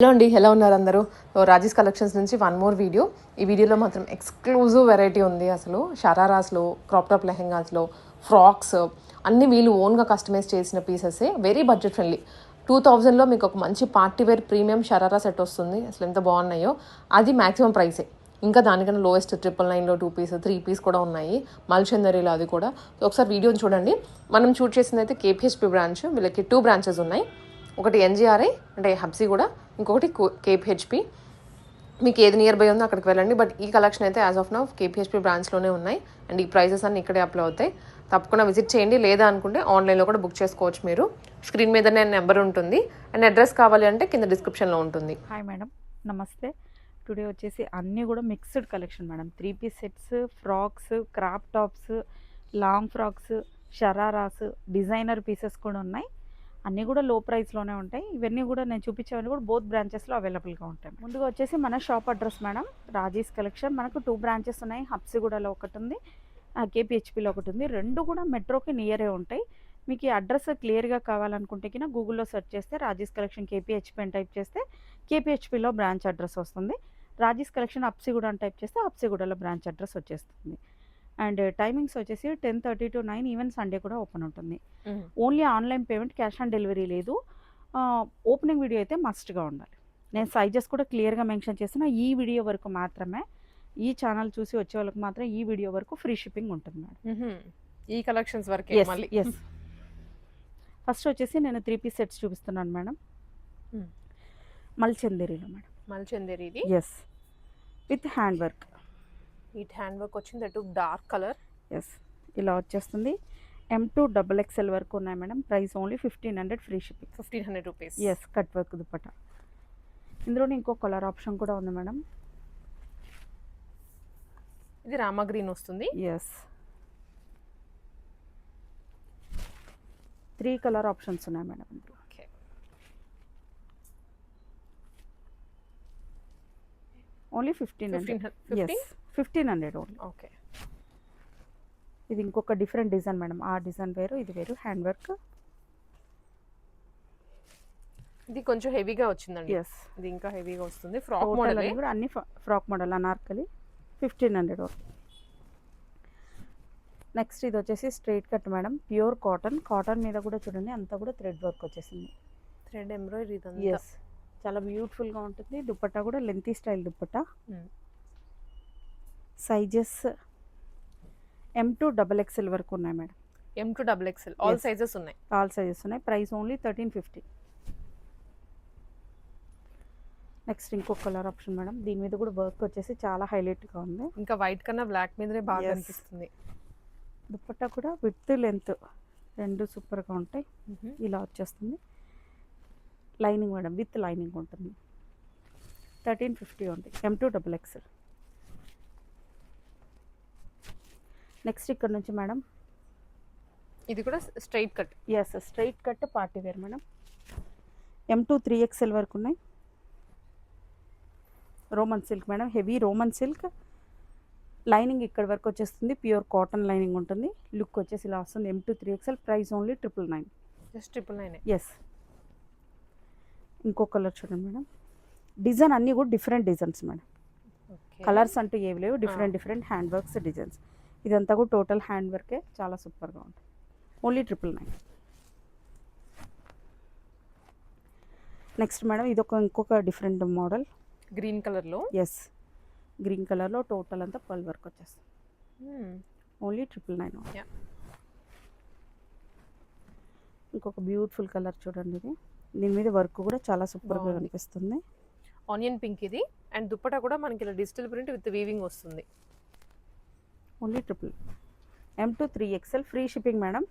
Hello అండి, ఎలా ఉన్నారు అందరూ? రాజేష్ కలెక్షన్స్ నుంచి వన్ మోర్ వీడియో. ఈ వీడియోలో మాత్రం ఎక్స్క్లూజివ్ వెరైటీ ఉంది. అసలు షరారాస్లో, క్రాప్ టాప్ లెహెంగాస్లో, ఫ్రాక్స్ అన్ని వీళ్ళు ఓన్గా కస్టమైజ్ చేసిన పీసెసే. Very budget friendly. 2000లో మీకు ఒక మంచి party wear premium sharara set వస్తుంది. అసలు ఎంత బాగున్నాయో. అది మ్యాక్సిమం ప్రైసే. ఇంకా దానికన్నా లోయెస్ట్ 999లో 2 పీస్ 3 పీస్ కూడా ఉన్నాయి. మల్చందరిలో అది కూడా. ఒకసారి వీడియోని చూడండి. మనం షూట్ చేసింది అయితే కేపీహెచ్పి బ్రాంచ్. వీళ్ళకి 2 బ్రాంచెస్ ఉన్నాయి. ఒకటి ఎన్జిఆర్ఐ అంటే హబ్సీ కూడా, ఇంకొకటి కేపీహెచ్పి. మీకు ఏది నియర్ బై ఉందో అక్కడికి వెళ్ళండి. బట్ ఈ కలెక్షన్ అయితే యాజ్ ఆఫ్ నౌ కేపీహెచ్పి బ్రాంచ్లోనే ఉన్నాయి. అండ్ ఈ ప్రైజెస్ అన్నీ ఇక్కడే అప్లై అవుతాయి. తప్పకుండా విజిట్ చేయండి. లేదా అనుకుంటే ఆన్లైన్లో కూడా బుక్ చేసుకోవచ్చు. మీరు స్క్రీన్ మీదనే నెంబర్ ఉంటుంది. అండ్ అడ్రస్ కావాలి అంటే కింద డిస్క్రిప్షన్లో ఉంటుంది. హాయ్ మేడం, నమస్తే. టుడే వచ్చేసి అన్నీ కూడా mixed collection madam. 3 piece sets, frocks, crop tops, long frocks, shararas, designer pieces కూడా ఉన్నాయి. అన్నీ కూడా లో ప్రైస్లోనే ఉంటాయి. ఇవన్నీ కూడా నేను చూపించేవన్నీ కూడా బోత్ బ్రాంచెస్లో అవైలబుల్గా ఉంటాయి. ముందుగా వచ్చేసి మన shop address madam, Raji's collection. మనకు 2 బ్రాంచెస్ ఉన్నాయి. హబ్సిగూడలో ఒకటి ఉంది, కేపీహెచ్పిలో ఒకటి ఉంది. రెండు కూడా మెట్రోకి నియరే ఉంటాయి. మీకు ఈ అడ్రస్ క్లియర్గా కావాలనుకుంటే కినా గూగుల్లో సెర్చ్ చేస్తే రాజీస్ కలెక్షన్ కేపీహెచ్పి అని టైప్ చేస్తే కేపీహెచ్పిలో బ్రాంచ్ అడ్రస్ వస్తుంది. రాజీస్ కలెక్షన్ హబ్సిగూడ అని టైప్ చేస్తే హబ్సిగూడలో బ్రాంచ్ అడ్రస్ వచ్చేస్తుంది. అండ్ టైమింగ్స్ వచ్చేసి 10:30 to 9, ఈవెన్ సండే కూడా ఓపెన్ ఉంటుంది. Only online payment, cash on delivery లేదు. ఓపెనింగ్ వీడియో అయితే మస్ట్గా ఉండాలి. నేను సైజెస్ కూడా క్లియర్గా మెన్షన్ చేస్తున్నా. ఈ వీడియో వరకు మాత్రమే, ఈ ఛానల్ చూసి వచ్చే వాళ్ళకి మాత్రం ఈ వీడియో వరకు ఫ్రీ షిప్పింగ్ ఉంటుంది మేడం. ఈ కలెక్షన్స్ వరకు ఎస్. ఫస్ట్ వచ్చేసి నేను 3 పీస్ సెట్స్ చూపిస్తున్నాను మేడం. మల్చందేరీలో మేడం. మల్చందేరీది ఎస్, విత్ హ్యాండ్ వర్క్. ఈ హ్యాండ్ వర్క్ వచ్చింది అటు డార్క్ కలర్. ఎస్, ఇలా వచ్చేస్తుంది. M2 XXL వరకు ఉన్నాయి madam. Price only 1500 free shipping. 1500 rupees. Yes, cut work dupatta. ఇందులోనే ఇంకో కలర్ ఆప్షన్ కూడా ఉంది మేడం. ఇది రామా గ్రీన్ వస్తుంది. ఎస్, 3 కలర్ ఆప్షన్స్ ఉన్నాయి మేడం ఇందులో. Okay, only 1500. Yes, 1500 only. Okay, ఇది ఇంకొక డిఫరెంట్ డిజైన్ మేడం. ఆ డిజైన్ వేరు, ఇది వేరు. Hand work. ఇది కొంచెం హెవీగా వచ్చిందండి. ఎస్, ఇది ఇంకా హెవీగా వస్తుంది. ఫ్రాక్ మోడల్ కూడా అన్ని frock model Anarkali. 1500 only. Next ఇది వచ్చేసి straight cut madam, pure cotton. Cotton మీద కూడా చూడండి అంతా కూడా థ్రెడ్ వర్క్ వచ్చేసింది. థ్రెడ్ ఎంబ్రాయిడరీ ఇదంతా. ఎస్, చాలా బ్యూటిఫుల్గా ఉంటుంది. దుపట్టా కూడా lengthy style dupatta. Sizes M2 XXL వరకు ఉన్నాయి madam. M2 XXL all sizes ఉన్నాయి. ఆల్ సైజెస్ ఉన్నాయి. Price only 1350. నెక్స్ట్ ఇంకో కలర్ ఆప్షన్ మేడం. దీని మీద కూడా వర్క్ వచ్చేసి చాలా హైలైట్గా ఉంది. ఇంకా వైట్ కన్నా బ్లాక్ మీదనే బాగా అనిపిస్తుంది. దుపట్టా కూడా విత్ లెంత్ రెండు సూపర్గా ఉంటాయి. ఇలా వచ్చేస్తుంది. లైనింగ్ మేడం, విత్ లైనింగ్ ఉంటుంది. 1350 ఉంది. M2 XXL. నెక్స్ట్ ఇక్కడ నుంచి మేడం, ఇది కూడా straight cut. Yes, straight cut party wear madam. M2 3XL వరకు ఉన్నాయి. Roman silk madam, heavy Roman silk. Lining ఇక్కడ వరకు వచ్చేస్తుంది. ప్యూర్ కాటన్ లైనింగ్ ఉంటుంది. లుక్ వచ్చేసి ఇలా వస్తుంది. M2 3XL. Price only 999. Just 999. Yes. ఇంకో కలర్ చూడండి మేడం. డిజైన్ అన్నీ కూడా డిఫరెంట్ డిజైన్స్ మేడం. కలర్స్ అంటూ ఏవి లేవు. Different hand works designs. ఇదంతా కూడా టోటల్ హ్యాండ్ వర్కే. చాలా సూపర్గా ఉంటుంది. ఓన్లీ 999. నెక్స్ట్ మేడం, ఇది ఇంకొక డిఫరెంట్ మోడల్. గ్రీన్ కలర్లో. ఎస్, గ్రీన్ కలర్లో టోటల్ అంతా పర్ల్ వర్క్ వచ్చేస్తుంది. ఓన్లీ 999. ఇంకొక బ్యూటిఫుల్ కలర్ చూడండి. ఇది దీని మీద వర్క్ కూడా చాలా సూపర్గా కనిపిస్తుంది. ఆనియన్ పింక్ ఇది. అండ్ దుప్పటా కూడా మనకి ఇలా డిజిటల్ ప్రింట్ విత్ వీవింగ్ వస్తుంది. Only M2 3XL free shipping madam.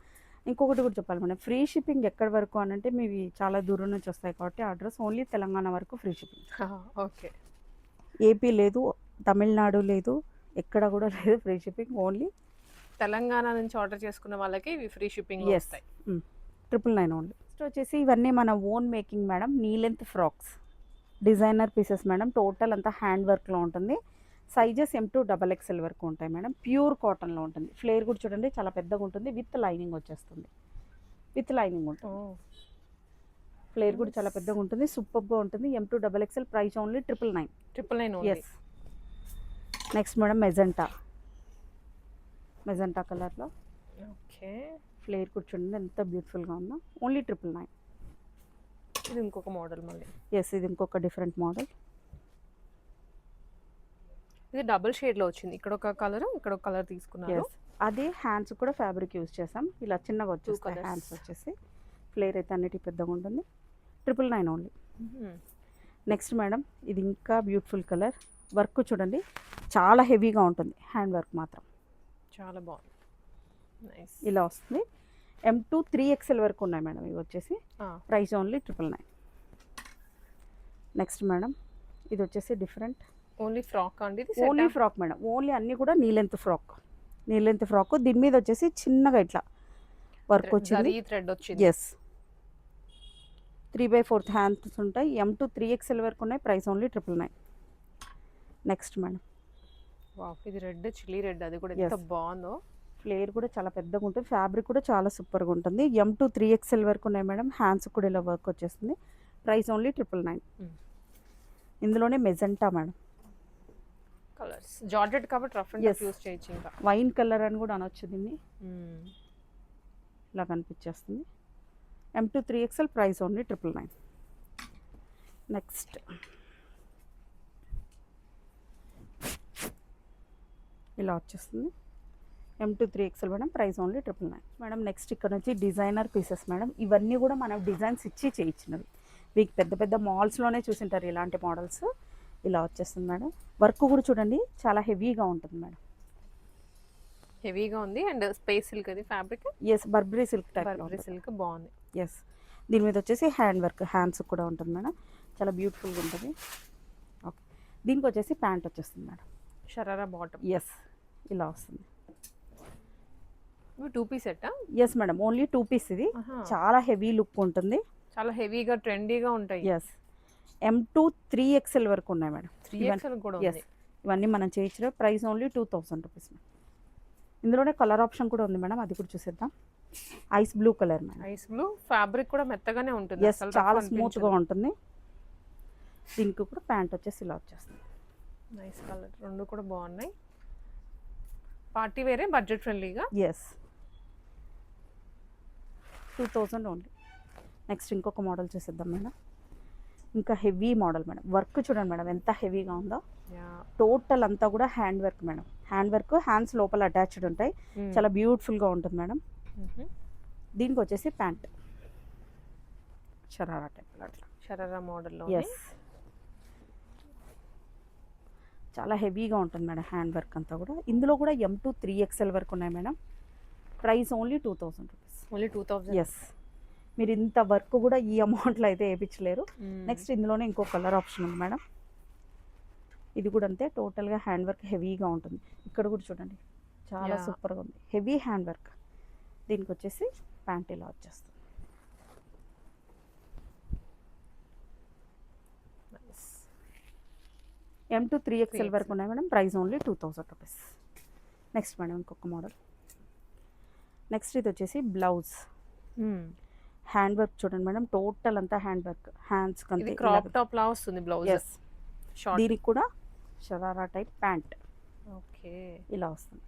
ఇంకొకటి కూడా చెప్పాలి మేడం, ఫ్రీ షిప్పింగ్ ఎక్కడి వరకు అని అంటే మీవి చాలా దూరం నుంచి వస్తాయి కాబట్టి అడ్రస్ ఓన్లీ తెలంగాణ వరకు ఫ్రీ షిప్పింగ్. ఓకే, ఏపీ లేదు, తమిళనాడు లేదు, ఎక్కడ కూడా లేదు ఫ్రీ షిప్పింగ్. ఓన్లీ తెలంగాణ నుంచి ఆర్డర్ చేసుకున్న వాళ్ళకి ఇవి ఫ్రీ షిప్పింగ్ వస్తాయి. 999 ఓన్లీ. నెక్స్ట్ వచ్చేసి ఇవన్నీ మన own making madam. Knee length frocks, designer pieces madam. Total అంతా హ్యాండ్ వర్క్లో ఉంటుంది. సైజెస్ M2 XXL వరకు ఉంటాయి మేడం. ప్యూర్ కాటన్లో ఉంటుంది. ఫ్లేర్ కూడా చూడండి చాలా పెద్దగా ఉంటుంది. విత్ లైనింగ్ వచ్చేస్తుంది. విత్ లైనింగ్ ఉంటుంది. ఫ్లేర్ కూడా చాలా పెద్దగా ఉంటుంది, సూపర్గా ఉంటుంది. M2 XXL price only 999. 999 yes. Next madam magenta కలర్లో ఓకే. ఫ్లేర్ కూడా చూడండి ఎంత బ్యూటిఫుల్గా ఉందో, ఓన్లీ 999. ఇది ఇంకొక మోడల్ మళ్ళీ. ఎస్, ఇది ఇంకొక డిఫరెంట్ మోడల్. ఇది డబుల్ షేడ్లో వచ్చింది, ఇక్కడ ఒక కలర్ ఇక్కడ ఒక కలర్ తీసుకున్నారు. ఎస్, అదే హ్యాండ్స్ కూడా ఫ్యాబ్రిక్ యూజ్ చేసాం, ఇలా చిన్నగా వచ్చేస్తాయి colours. హ్యాండ్స్ వచ్చేసి. ఫ్లేర్ అయితే అన్నిటి పెద్దగా ఉంటుంది, 999 ఓన్లీ. నెక్స్ట్ మేడం ఇది ఇంకా బ్యూటిఫుల్ కలర్, వర్క్ చూడండి చాలా హెవీగా ఉంటుంది, హ్యాండ్ వర్క్ మాత్రం చాలా బాగుంది. నైస్. ఇలా వస్తుంది. M2 3XL వరకు ఉన్నాయి మేడం ఇవి వచ్చేసి, ప్రైస్ ఓన్లీ 999. నెక్స్ట్ మేడం ఇది వచ్చేసి డిఫరెంట్, ఓన్లీ ఫ్రాక్ అండి ఇది? ఓన్లీ ఫ్రాక్ మేడం, ఓన్లీ అన్నీ కూడా నీ లెంత్ ఫ్రాక్. దీని మీద వచ్చేసి చిన్నగా ఇట్లా వర్క్ వచ్చింది, థ్రెడ్ వచ్చింది. ఎస్. 3/4 హ్యాండ్స్ ఉంటాయి, M2 3XL వరకు ఉన్నాయి, price only 999. Next madam wow, ఇది రెడ్, చిల్లీ రెడ్, అది కూడా ఎంత బాగుందో. ఫ్లేర్ కూడా చాలా పెద్దగా ఉంటుంది, ఫ్యాబ్రిక్ కూడా చాలా సూపర్గా ఉంటుంది. M2 3XL వరకు ఉన్నాయి మేడం, హ్యాండ్స్ కూడా ఇలా వర్క్ వచ్చేస్తుంది, ప్రైస్ ఓన్లీ 999. ఇందులోనే మెజెంటా మేడం, కలర్స్ జార్జెట్ కాబట్టి రఫ్ అండ్ టఫ్ యూస్ చేయొచ్చు. ఇంకా వైన్ కలర్ అని కూడా అనొచ్చు దీన్ని, ఇలా కనిపించేస్తుంది. M2 3XL price only 999. Next ఇలా వచ్చేస్తుంది, M2 3XL madam, price only 999. Madam next ఇక్కడ నుంచి డిజైనర్ పీసెస్ మేడం, ఇవన్నీ కూడా మనం డిజైన్స్ ఇచ్చి చేయించినవి, మీకు పెద్ద పెద్ద మాల్స్లోనే చూసింటారు ఇలాంటి మోడల్స్. ఇలా వచ్చేస్తుంది మేడం, వర్క్ కూడా చూడండి చాలా హెవీగా ఉంటుంది మేడం, హెవీగా ఉంది. అండ్ స్పేస్ సిల్క్ అది fabric. Yes, Burberry silk type. Burberry silk బాగుంది. ఎస్, దీని మీద వచ్చేసి హ్యాండ్ వర్క్, హ్యాండ్స్ కూడా ఉంటుంది మేడం, చాలా బ్యూటిఫుల్గా ఉంటుంది. ఓకే, దీనికి వచ్చేసి ప్యాంట్ వచ్చేస్తుంది మేడం, షరారా బాటమ్. ఎస్, ఇలా వస్తుంది. 2 పీస్ సెట్టా? Yes madam, only 2 piece. ఇది చాలా హెవీ లుక్ ఉంటుంది, చాలా హెవీగా ట్రెండీగా ఉంటాయి. ఎస్. M2 3XL వరకు ఉన్నాయి మేడం, 3XL కూడా ఉంది. ఇవన్నీ మనం చేయించిన ప్రైస్ ఓన్లీ 2000 రూపీస్. ఇందులోనే కలర్ ఆప్షన్ కూడా ఉంది మేడం, అది కూడా చూసేద్దాం. Ice blue colour madam, ice blue fabric కూడా మెత్తగానే ఉంటుంది. ఎస్, చాలా స్మూత్గా ఉంటుంది. దీనికి కూడా ప్యాంట్ వచ్చేసి ఇలా వచ్చేస్తుంది. నైస్ కలర్, రెండు కూడా బాగున్నాయి. పార్టీ వేరే, బడ్జెట్ ఫ్రెండ్లీగా. Yes, 2000 only. నెక్స్ట్ ఇంకొక మోడల్ చూసేద్దాం మేడం, ఇంకా హెవీ మోడల్ మేడం. వర్క్ చూడండి మేడం ఎంత హెవీగా ఉందో, టోటల్ అంతా కూడా hand work madam. Hand work, hands లోపల అటాచ్డ్ ఉంటాయి, చాలా బ్యూటిఫుల్గా ఉంటుంది మేడం. దీనికి వచ్చేసి ప్యాంట్ షరారా టైప్, అట్లా షరారా మోడల్లో. ఎస్, చాలా హెవీగా ఉంటుంది మేడం హ్యాండ్ వర్క్ అంతా కూడా. ఇందులో కూడా M2 3XL వరకు ఉన్నాయి madam, price only 2000 rupees. Only 2000. Yes, మీరు ఇంత వర్క్ కూడా ఈ అమౌంట్లో అయితే వేయించలేరు. నెక్స్ట్ ఇందులోనే ఇంకో కలర్ ఆప్షన్ ఉంది మేడం, ఇది కూడా అంతే, టోటల్గా హ్యాండ్ వర్క్ హెవీగా ఉంటుంది. ఇక్కడ కూడా చూడండి చాలా సూపర్గా ఉంది, హెవీ హ్యాండ్ వర్క్. దీనికి వచ్చేసి ప్యాంట్ ఇలా వచ్చేస్తుంది. M2 3XL వరకు ఉన్నాయి madam, price only 2000 rupees. Next madam ఇంకొక మోడల్. నెక్స్ట్ ఇది వచ్చేసి బ్లౌజ్, హ్యాండ్ వర్క్ చూడండి మేడం, టోటల్ అంతా హ్యాండ్ వర్క్, హ్యాండ్స్ కంటే క్రాప్ టాప్ లా వస్తుంది బ్లౌజ్. ఎస్, దీనికి కూడా షరారా టైప్ ప్యాంట్. ఓకే, ఇలా వస్తుంది.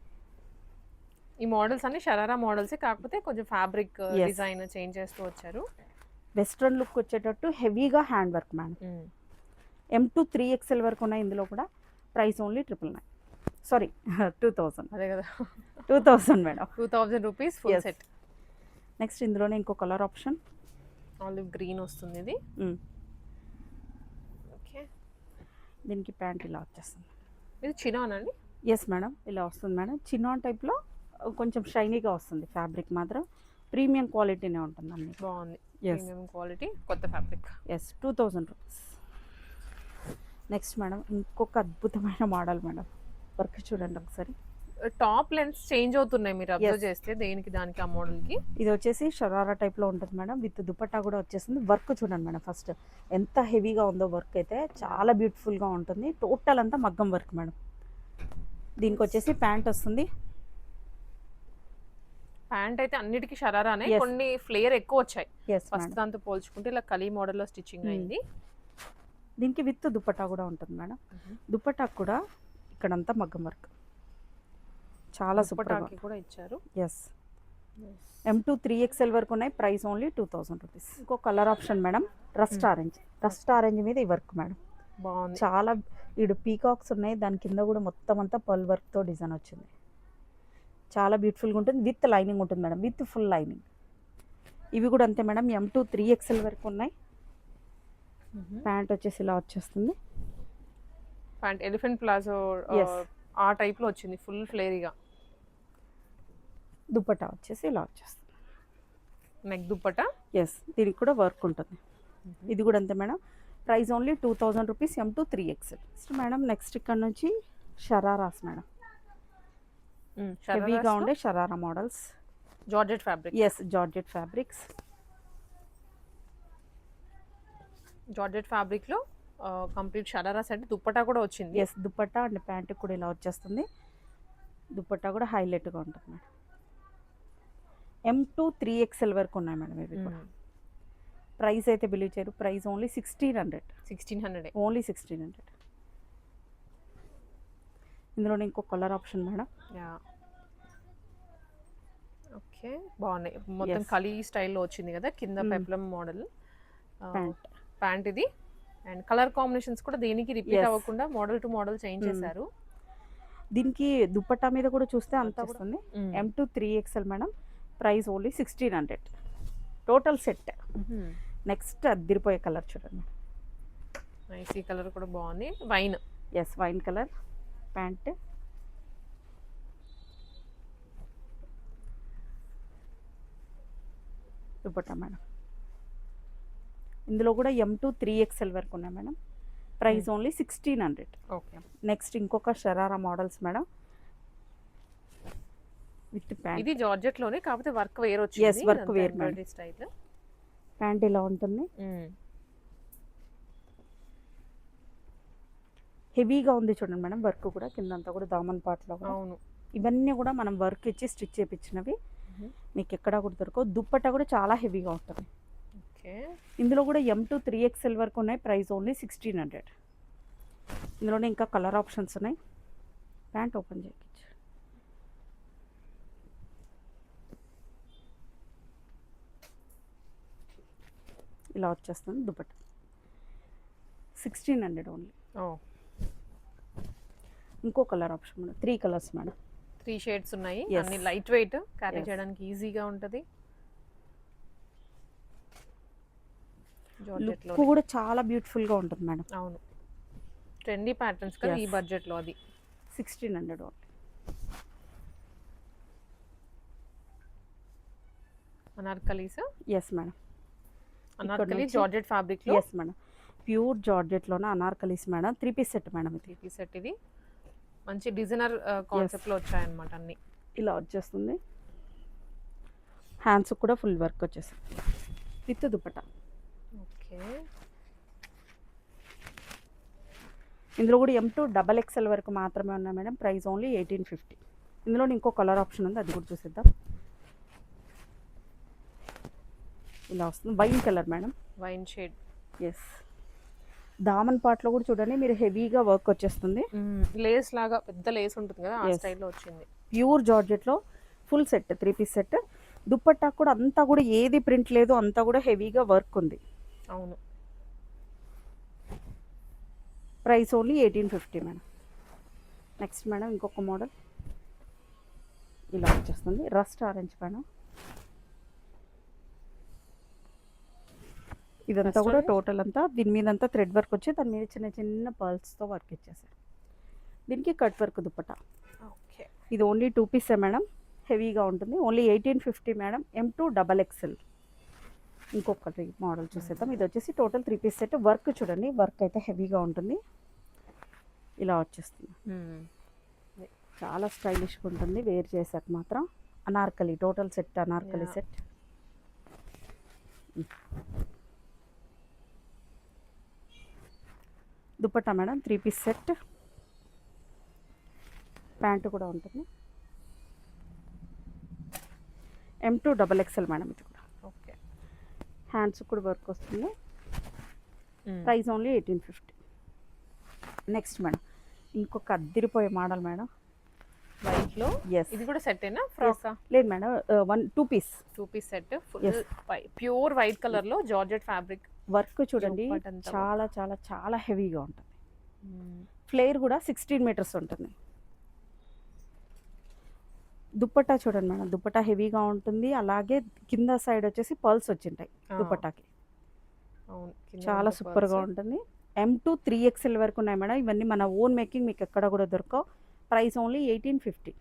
ఈ మోడల్స్ అన్ని షరారా మోడల్స్, కాకపోతే కొంచెం ఫ్యాబ్రిక్ డిజైన్ చేంజ్ చేస్తూ వచ్చారు. వెస్ట్రన్ లుక్ వచ్చేటట్టు హెవీగా hand work madam. M2 3XL వరకు ఉన్నాయి, ఇందులో కూడా ప్రైస్ ఓన్లీ 999. సారీ 2000. అదే కదా, 2000 madam, 2000 rupees full set. Next ఇందులోనే ఇంకో కలర్ ఆప్షన్, ఆలివ్ గ్రీన్ వస్తుంది ఇది. ఓకే, దీనికి ప్యాంట్ ఇలా వచ్చేస్తుంది. ఇది చినాన్ అండి? ఎస్ మేడం, ఇలా వస్తుంది మేడం, చినాన్ టైప్లో కొంచెం షైనీగా వస్తుంది, ఫ్యాబ్రిక్ మాత్రం ప్రీమియం క్వాలిటీనే ఉంటుంది అన్ని. బాగుంది, ప్రీమియం క్వాలిటీ, కొత్త fabric. Yes, 2000 rupees. Next madam ఇంకొక అద్భుతమైన మోడల్ మేడం, వర్క్ చూడండి ఒకసారి. టాప్ లెన్స్ చేంజ్ అవుతున్నాయి మీరు అబ్జర్వ్ చేస్తే, దేనికి దానికి ఆ మోడల్కి. ఇది వచ్చేసి షరారా టైప్లో ఉంటుంది మేడం, విత్ దుపట్టా కూడా వచ్చేసింది. వర్క్ చూడండి మేడం, ఫస్ట్ ఎంత హెవీగా ఉందో వర్క్ అయితే, చాలా బ్యూటిఫుల్గా ఉంటుంది. టోటల్ అంతా మగ్గం వర్క్ మేడం. దీనికి వచ్చేసి ప్యాంట్ వస్తుంది, ప్యాంట్ అయితే అన్నిటికీ షరారానే, Yes. కొన్ని ఫ్లేయర్ ఎక్కువ వచ్చాయి ఎస్ ఫస్ట్ మేడం. దాంతో పోల్చుకుంటే. ఇలా కలీ మోడల్లో స్టిచ్చింగ్ అయింది. దీనికి విత్ దుపట్టా కూడా ఉంటుంది మేడం. దుపట్టా కూడా ఇక్కడంతా మగ్గం వర్క్, చాలా సూపర్. దుపట్టాకి కూడా ఇచ్చారు. ఎస్, M2 3XL వరకు ఉన్నాయి. Price only 2000 rupees. ఇంకో colour option madam, rust orange. Rust orange మీద ఈ వర్క్ మేడం బాగుంది. చాలా. ఈడు పీకాక్స్ ఉన్నాయి, దాని కింద కూడా మొత్తం అంతా పర్ల్ వర్క్తో డిజైన్ వచ్చింది. చాలా బ్యూటిఫుల్గా ఉంటుంది. విత్ లైనింగ్ ఉంటుంది మేడం, విత్ ఫుల్ లైనింగ్. ఇవి కూడా అంతే మేడం, M2 3XL వరకు ఉన్నాయి. ప్యాంట్ వచ్చేసి ఇలా వచ్చేస్తుంది. Pant elephant palazzo Yes. ఆ టైప్ లో వచ్చింది, ఫుల్ ఫ్లేరీగా. దుపట్టా వచ్చేసి ఇలా వచ్చేస్తుంది. నెక్ దుప్పట. ఎస్, దీనికి కూడా వర్క్ ఉంటుంది. ఇది కూడా అంతే madam, price only 2000 rupees. M2 3XL. Madam next ఇక్కడ నుంచి షరారాస్ మేడం, హెవీగా ఉండే sharara models. Georgette fabric. Yes, georgette fabrics. Georgette fabric లో కంప్లీట్ షరారా సెట్, దుప్పటా కూడా వచ్చింది. ఎస్, దుపట్టా అండ్ ప్యాంట్ కూడా ఇలా వచ్చేస్తుంది. దుపట్టా కూడా హైలైట్గా ఉంటుంది మేడం. M2 3XL వరకు ఉన్నాయి మేడం ఇవి కూడా. ప్రైస్ అయితే బిలీవ్ చేయరు, ప్రైస్ ఓన్లీ 1600. 1600. ఓన్లీ 1600. ఇందులో ఇంకో కలర్ ఆప్షన్ మేడం. ఓకే, బాగున్నాయి. మొత్తం Yes. కలీ స్టైల్లో వచ్చింది కదా, కింద పెప్లం మోడల్ ప్యాంట్. ప్యాంట్ ఇది. అండ్ కలర్ కాంబినేషన్స్ కూడా దేనికి రిపీట్ Yes. అవ్వకుండా మోడల్ టు మోడల్ చేంజ్ చేశారు. దీనికి దుపట్టా మీద కూడా చూస్తే అంతా వస్తుంది. M2 3XL madam, price only 1600. Total set. Next అదిరిపోయే కలర్ చూడండి. నైస్, ఈ కలర్ కూడా బాగుంది. Wine. Yes, wine colour. Pant. Dupatta madam. ఇందులో కూడా M2 3XL వరకు ఉన్నాయి madam, price only 1600. Okay. Next ఇంకొక sharara models madam, with pant. ఇది జార్జెట్ లోనే, కాకపోతే వర్క్ వేర్ వచ్చింది. Yes, work wear embroidery style. Pant ఇలా ఉంటుంది. హెవీగా ఉంది చూడండి మేడం, వర్క్ కూడా కిందంతా కూడా దామన్ పార్ట్లో కూడా. అవును. ఇవన్నీ కూడా మనం వర్క్ ఇచ్చి స్టిచ్ చేయించినవి, మీకు ఎక్కడా కూడా దొరకవు. దుప్పట్టా కూడా చాలా హెవీగా ఉంటుంది. ఓకే. ఇందులో కూడా M2 3XL వరకు ఉన్నాయి, ప్రైస్ ఓన్లీ 1600. ఇందులోనే ఇంకా కలర్ ఆప్షన్స్ ఉన్నాయి. ప్యాంట్ ఓపెన్ చేయొచ్చు. ఇలా వచ్చేస్తుంది దుపట్టా, 1600 ఓన్లీ. ఓ, ఇంకో colour option madam, 3 colours madam. 3 shades ఉన్నాయి. Yes. అన్ని లైట్ వెయిట్, క్యారీ Yes. చేయడానికి ఈజీగా ఉంటది. లుక్ జార్జెట్ లో. కూడా చాలా బ్యూటిఫుల్ గా ఉంటుంది మేడం. అవును, ట్రెండీ ప్యాటర్న్స్ కదా ఈ Yes. బడ్జెట్ లో. అది 1600 only. Anarkalis. Yes madam. Anarkali నుంచి- జార్జెట్ ఫ్యాబ్రిక్ లో. ఎస్ మేడం, ప్యూర్ జార్జెట్లోనే anarkalis madam. 3 piece set madam ఇది. 3 సెట్ ఇది. మంచి డిజైనర్ కాన్సెప్ట్ లో వచ్చాయన్నమాట అన్ని. ఇలా వచ్చేస్తుంది. హ్యాండ్స్ కూడా ఫుల్ వర్క్ వచ్చేస్తుంది విత్ దుపట్టా. ఓకే. ఇందులో కూడా M2 XXL వరకు మాత్రమే ఉన్నాయి మేడం, ప్రైస్ ఓన్లీ 1850. ఇందులో ఇంకో కలర్ ఆప్షన్ ఉంది, అది కూడా చూసేద్దాం. ఇలా వస్తుంది, wine colour madam. Wine shade. Yes, దామన్ పార్ట్లో కూడా చూడండి మీరు, హెవీగా వర్క్ వచ్చేస్తుంది. లేస్ లాగా పెద్ద లేస్ ఉంటుంది కదా, ఆ Yes. స్టైల్లో వచ్చింది. ప్యూర్ జార్జెట్లో full set, 3 piece set. Dupatta కూడా అంతా కూడా ఏది ప్రింట్ లేదు, అంతా కూడా హెవీగా వర్క్ ఉంది. అవును. Price only 1850 madam. Next madam ఇంకొక మోడల్ ఇలా వచ్చేస్తుంది, రస్ట్ ఆరెంజ్ మేడం. ఇదంతా కూడా టోటల్ అంతా దీని మీద అంతా థ్రెడ్ వర్క్ వచ్చి దాని మీద చిన్న చిన్న పర్ల్స్తో వర్క్ ఇచ్చేసారు. దీనికి కట్ వర్క్ దుపట్టా. ఓకే. ఇది ఓన్లీ 2 పీసే మేడం, హెవీగా ఉంటుంది. Only 1850 madam. M2 XXL. ఇంకొకటి మోడల్ చూసేద్దాం. ఇది వచ్చేసి టోటల్ 3 పీస్ సెట్. వర్క్ చూడండి, వర్క్ అయితే హెవీగా ఉంటుంది. ఇలా వచ్చేస్తుంది, చాలా స్టైలిష్గా ఉంటుంది వేర్ చేసాక మాత్రం. Anarkali total set, anarkali Yeah. Set. Dupatta madam 3 piece set. Pant కూడా ఉంటుంది. M2 XXL మేడం ఇది కూడా. ఓకే. హ్యాండ్స్ కూడా వర్క్ వస్తుంది. Price only 1850. నెక్స్ట్ మేడం ఇంకొక అద్దిరిపోయే మోడల్ మేడం. వైట్లో ఎస్ ఇది కూడా సెట్టేనా ఫ్రాకా? లేదు madam, 2 piece set full pure white colour లో జార్జెట్ ఫ్యాబ్రిక్ వర్క్ చూడండి. యోగపాట్ చాలా చాలా చాలా హెవీగా ఉంటుంది. ఫ్లేర్ కూడా 16 మీటర్స్ ఉంటుంది. దుప్పట్టా చూడండి మేడం, దుప్పట్టా హెవీగా ఉంటుంది. అలాగే కింద సైడ్ వచ్చేసి పర్ల్స్ వచ్చింటాయి దుప్పట్టాకి. అవును, చాలా సూపర్గా ఉంటుంది. M2 3XL వరకు ఉన్నాయి మేడం. ఇవన్నీ మన ఓన్ మేకింగ్, మీకు ఎక్కడ కూడా దొరకవు. Price only 1850.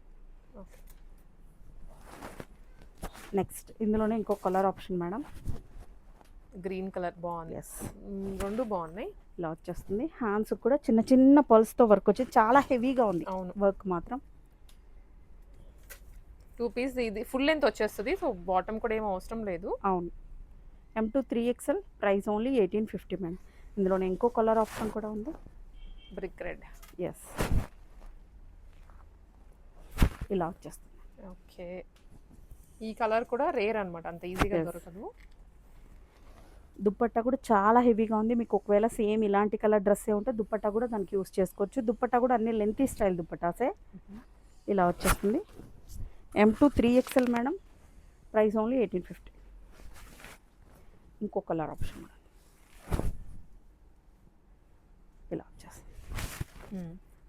నెక్స్ట్ ఇందులోనే ఇంకో colour option madam. Green colour బాగుంది. ఎస్, రెండు బాగున్నాయి. ఇలా వచ్చేస్తుంది. హ్యాండ్స్ కూడా చిన్న చిన్న పల్స్తో వర్క్ వచ్చి చాలా హెవీగా ఉంది. అవును, వర్క్ మాత్రం 2 పీస్ ఇది ఫుల్ లెంత్ వచ్చేస్తుంది. సో బాటమ్ కూడా ఏం అవసరం లేదు. అవును. M2 3XL price only 1850 madam. ఇందులోనే ఇంకో కలర్ ఆప్షన్ కూడా ఉంది. Brick red. ఎస్, ఇలా వచ్చేస్తుంది. ఓకే, ఈ కలర్ కూడా రేర్ అన్నమాట, అంత ఈజీగా Yes. దొరకదు. దుప్పట్టా కూడా చాలా హెవీగా ఉంది. మీకు ఒకవేళ సేమ్ ఇలాంటి కలర్ డ్రెస్ ఏ ఉంటే దుప్పట్టా కూడా దానికి యూస్ చేసుకోవచ్చు. దుప్పట్టా కూడా అన్ని లెంతీ స్టైల్ దుప్పటాసే. ఇలా వచ్చేస్తుంది. M2 3XL madam. Price only 1850. ఇంకో కలర్ ఆప్షన్ మేడం. ఇలా వచ్చేస్తుంది.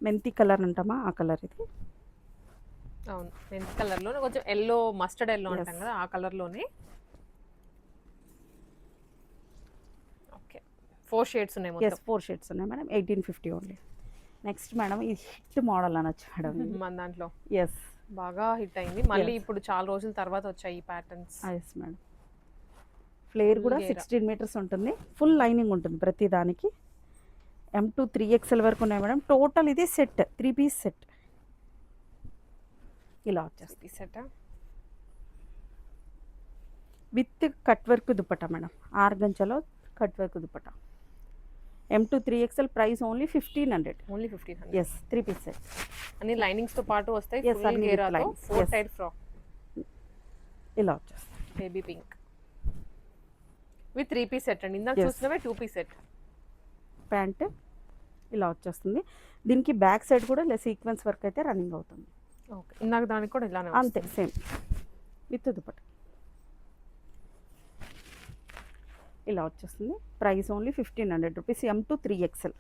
మెంతి కలర్ అంటామా, ఆ కలర్ ఇది. అవును, మెంత్ కలర్ లో కొంచెం ఎల్లో, మస్టర్డ్ ఎల్లో Yes. అంటాం కదా, ఆ కలర్ లోనే. ఓకే, 4 షేడ్స్ ఉన్నాయి ఎస్, మొత్తం. 4 షేడ్స్ ఉన్నాయి మేడం. 1850 ఓన్లీ. నెక్స్ట్ మేడం ఈ హిట్ మోడల్ అనొచ్చు మేడం. మన దాంట్లో ఎస్, బాగా హిట్ అయింది. మళ్ళీ Yes. ఇప్పుడు చాలా రోజుల తర్వాత వచ్చాయి ఈ ప్యాటర్న్స్. Yes madam. ఫ్లేర్ కూడా Full gear. 16 మీటర్స్ ఉంటుంది. ఫుల్ లైనింగ్ ఉంటుంది ప్రతి దానికి. M2 3XL వరకు ఉన్నాయి మేడం. టోటల్ ఇది సెట్, 3 పీస్ సెట్. ఇలా వచ్చేస్తుంది set with cut work dupatta madam. ఆర్గంచలో cut work dupatta. M2 3XL price only 1500. Only 1500. Yes, 3 piece set. అన్ని లైనింగ్స్ తో పాటు వస్తాయి. Yes, ఫుల్ అన్ని with గేరాతో lines. 4 Yes. సైడ్ ఫ్రాక్, ఇలా వచ్చేస్తుంది. Baby pink with 3 piece set అండి. ఇందాక Yes. చూసినవే 2 పీస్ సెట్. ప్యాంట్ ఇలా వచ్చేస్తుంది. దీనికి బ్యాక్ సైడ్ కూడా సీక్వెన్స్ వర్క్ అయితే రన్నింగ్ అవుతుంది. ఓకే, ఇందాక దానికి కూడా ఇలానే అంతే సేమ్ విత్ దుపట్ట. ఇలా వచ్చేస్తుంది. Price only 1500 rupees. M2 3XL.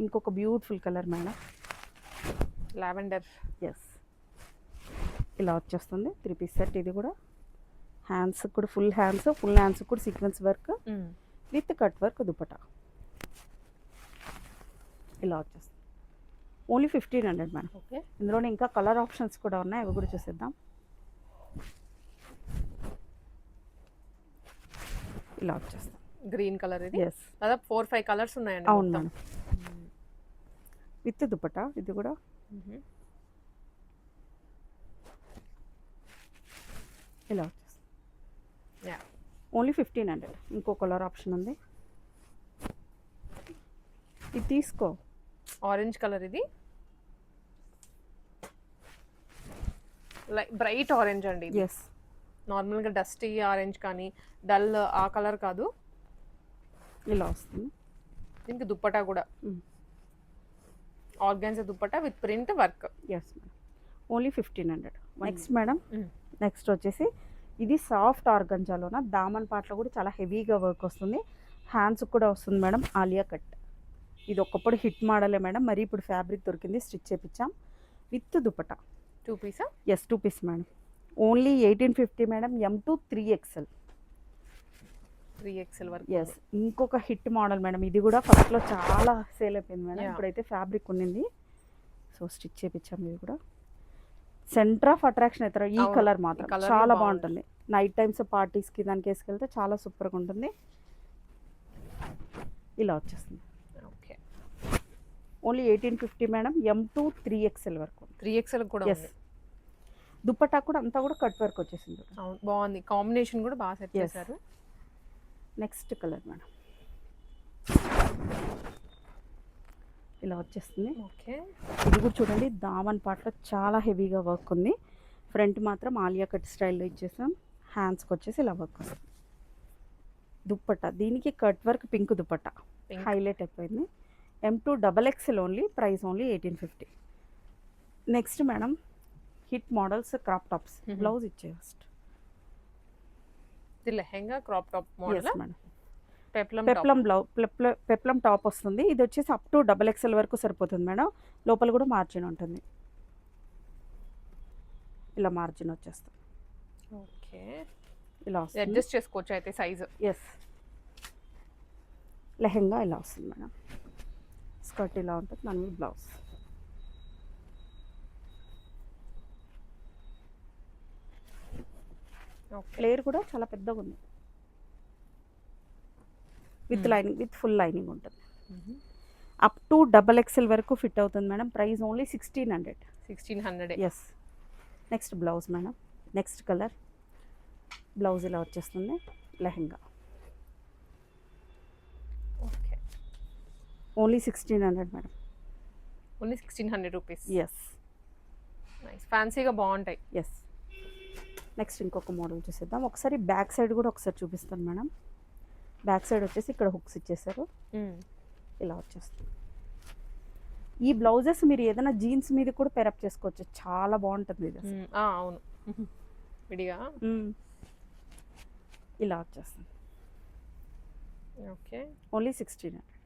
ఇంకొక beautiful colour madam. Lavender. Yes, ఇలా వచ్చేస్తుంది. 3 పీస్ సెట్. ఇది కూడా హ్యాండ్స్ కూడా ఫుల్ హ్యాండ్స్ కూడా sequence work with cut work dupatta. ఇలా వచ్చేస్తుంది. Only 1500 madam. ఓకే, ఇందులోనే ఇంకా కలర్ ఆప్షన్స్ కూడా ఉన్నాయి, అవి కూడా చూసేద్దాం. ఇలా వచ్చేస్తుంది. గ్రీన్ కలర్ ఇది. ఎస్, దాదాపు 4-5 కలర్స్ ఉన్నాయండి అవును మొత్తం. మేడం. విత్ దుపట్టా ఇది కూడా. ఇలా వచ్చేస్తుంది. Yeah, only 1500. ఇంకో కలర్ ఆప్షన్ ఉంది, ఇది తీసుకో. ఆరెంజ్ కలర్ ఇది. బ్రైట్ ఆరెంజ్ అండి ఇది. ఎస్, నార్మల్గా డస్టీ ఆరెంజ్ కానీ డల్ ఆ కలర్ కాదు. ఇలా వస్తుంది. దీనికి దుప్పటా కూడా organza dupatta with print work. Yes madam. Only 1500. Next madam, next వచ్చేసి ఇది సాఫ్ట్ ఆర్గంజాలోన దామన్ పాటలో కూడా చాలా హెవీగా వర్క్ వస్తుంది. హ్యాండ్స్ కూడా వస్తుంది మేడం. ఆలియా కట్. ఇది ఒకప్పుడు హిట్ మోడలే మేడం. మరి ఇప్పుడు ఫ్యాబ్రిక్ దొరికింది, స్టిచ్ చేపించాం విత్ దుపట్టా. 2 పీసా? Yes, 2 piece madam. Only 1850 madam. M2 3XL. 3XL వరకు. ఎస్, ఇంకొక హిట్ మోడల్ మేడం. ఇది కూడా ఫస్ట్లో చాలా సేల్ అయిపోయింది మేడం. Yeah. ఇప్పుడైతే ఫ్యాబ్రిక్ ఉన్నింది, సో స్టిచ్ చేపించాం. ఇది కూడా సెంటర్ ఆఫ్ అట్రాక్షన్ అవుతారు. ఈ అవును, కలర్ ఈ మాత్రం colour చాలా లో బాగుంటుంది. నైట్ టైమ్స్ పార్టీస్కి దానికి వేసుకెళ్తే చాలా సూపర్గా ఉంటుంది. ఇలా వచ్చేస్తుంది. Okay, only 1850 madam. M2 3XL వరకు. 3XL కూడా ఎస్, ఉంది. దుపట్టా కూడా అంతా కూడా కట్ వర్క్ వచ్చేసింది. అవును, బాగుంది. కాంబినేషన్ కూడా బాగా సెట్ Yes. చేశారు. Next colour madam. ఇలా వచ్చేస్తుంది. ఓకే, ఇది కూడా చూడండి, దామన్ పాటలో చాలా హెవీగా వర్క్ ఉంది. ఫ్రంట్ మాత్రం ఆలియా కట్ స్టైల్లో ఇచ్చేసాం. హ్యాండ్స్కి వచ్చేసి ఇలా వర్క్ వస్తుంది. దుప్పట్టా దీనికి cut work pink dupatta Pink. Highlight అయిపోయింది. M2XXL only, price only 1850. Next madam hit models crop tops. Blouse ఇచ్చే ఫస్ట్. ఇది lehenga crop top model yes madam. Peplum peplum top వస్తుంది. ఇది వచ్చేసి అప్ టు XXL వరకు సరిపోతుంది మేడం. లోపల కూడా మార్జిన్ ఉంటుంది. ఇలా మార్జిన్ వచ్చేస్తుంది. ఓకే, ఇలా వస్తుంది. అడ్జస్ట్ చేసుకోవచ్చు అయితే సైజ్. ఎస్. లెహెంగా ఇలా వస్తుంది మేడం. స్కర్ట్ ఇలా ఉంటుంది, దాని మీద బ్లౌజ్. ఫ్లేర్ కూడా చాలా పెద్దగా ఉంది. With lining, with full lining ఉంటుంది. అప్ టు XXL వరకు ఫిట్ అవుతుంది madam. Price only 1600. 1600. Yes. Next blouse madam. Next colour blouse ఇలా వచ్చేస్తుంది. Lehenga okay, only 1600 madam. Only 1600 rupees. Yes. Nice, ఫ్యాన్సీగా బాగుంటాయి. ఎస్. నెక్స్ట్ ఇంకొక మోడల్ చూసేద్దాం. ఒకసారి బ్యాక్ సైడ్ కూడా ఒకసారి చూపిస్తాను మేడం. బ్యాక్ సైడ్ వచ్చేసి ఇక్కడ హుక్స్ ఇచ్చేసారు. ఇలా వచ్చేస్తుంది. ఈ బ్లౌజెస్ మీరు ఏదైనా జీన్స్ మీద కూడా పెరప్ చేసుకోవచ్చు. చాలా బాగుంటుంది ఇది అసలు. అవును, విడిగా. ఇలా వచ్చేస్తుంది. Okay, only 1600.